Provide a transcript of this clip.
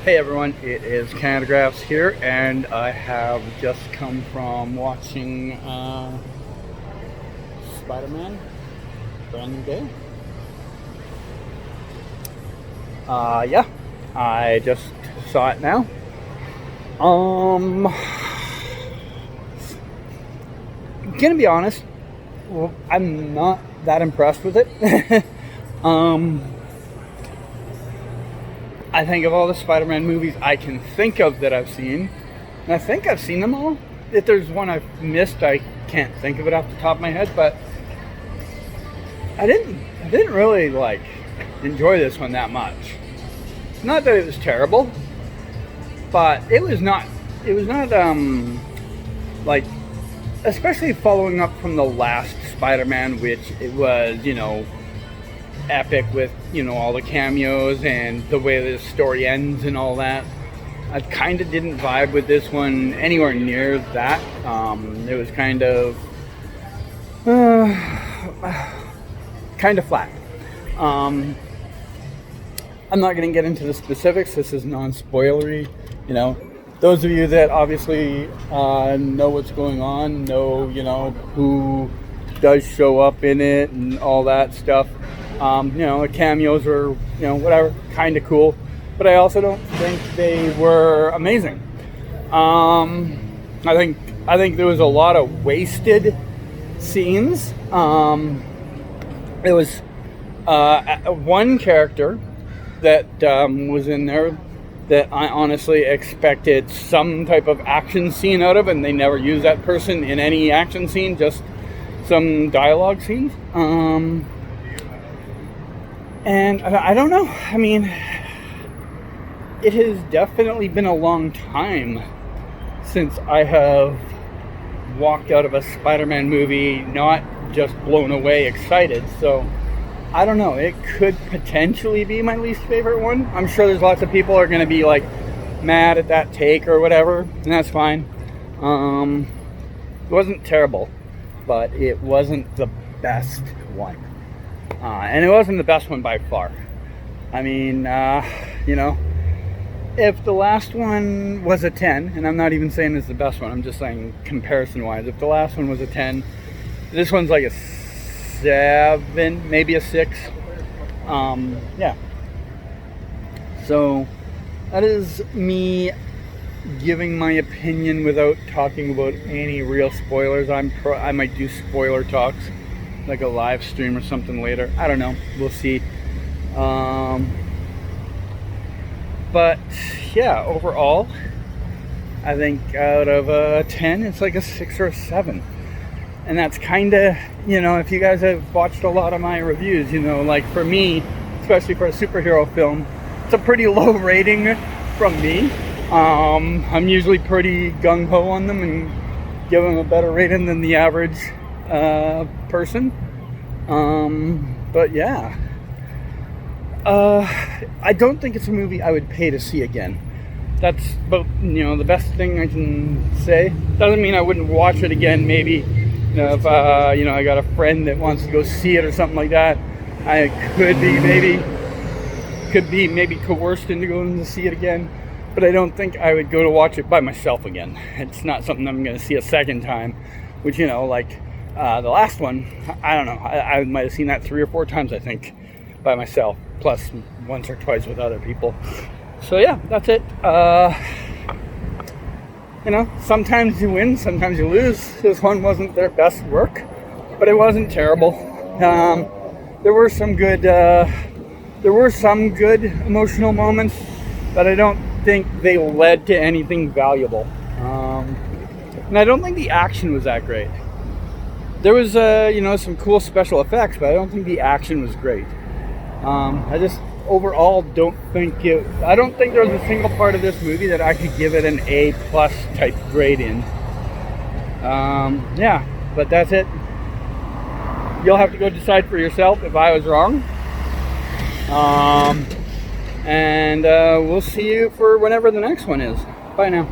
Hey everyone, it is Canadagraphs here, and I have just come from watching Spider-Man, brand new day. Yeah, I just saw it now. Gonna be honest, well, I'm not that impressed with it. I think of all the Spider-Man movies I can think of that I've seen, and I think I've seen them all. If there's one I've missed, I can't think of it off the top of my head, but I didn't really enjoy this one that much. Not that it was terrible, but it was not especially following up from the last Spider-Man, which it was, epic with, all the cameos and the way the story ends and all that. I kind of didn't vibe with this one anywhere near that. It was kind of flat. I'm not going to get into the specifics. This is non-spoilery. Those of you that obviously know what's going on, know, who does show up in it and all that stuff. The cameos are, whatever, kind of cool, but I also don't think they were amazing. I think there was a lot of wasted scenes. It was one character that was in there that I honestly expected some type of action scene out of, and they never used that person in any action scene, just some dialogue scenes. And I don't know. I mean, it has definitely been a long time since I have walked out of a Spider-Man movie not just blown away excited. So, I don't know. It could potentially be my least favorite one. I'm sure there's lots of people are going to be mad at that take or whatever, and that's fine. It wasn't terrible, but it wasn't the best one. And it wasn't the best one by far. I mean, if the last one was a 10, and I'm not even saying it's the best one, I'm just saying comparison-wise, if the last one was a 10, this one's like a 7, maybe a 6. Yeah. So, that is me giving my opinion without talking about any real spoilers. I might do spoiler talks, like a live stream or something later. I don't know. We'll see. But yeah, overall, I think out of a 10, it's like a 6 or a 7. And that's kind of, if you guys have watched a lot of my reviews, for me, especially for a superhero film, it's a pretty low rating from me. I'm usually pretty gung-ho on them and give them a better rating than the average person. But yeah, I don't think it's a movie I would pay to see again. That's about, the best thing I can say. Doesn't mean I wouldn't watch it again. Maybe, if I got a friend that wants to go see it or something like that, I could be maybe coerced into going to see it again. But I don't think I would go to watch it by myself again. It's not something I'm going to see a second time, which, the last one, I don't know, I might have seen that 3 or 4 times, I think, by myself, plus once or twice with other people. So yeah, that's it. Sometimes you win, sometimes you lose. This one wasn't their best work, but it wasn't terrible. There were some good emotional moments, but I don't think they led to anything valuable. And I don't think the action was that great. There was, some cool special effects, but I don't think the action was great. I just overall don't think I don't think there was a single part of this movie that I could give it an A+ type grade in. Yeah, but that's it. You'll have to go decide for yourself if I was wrong. And we'll see you for whenever the next one is. Bye now.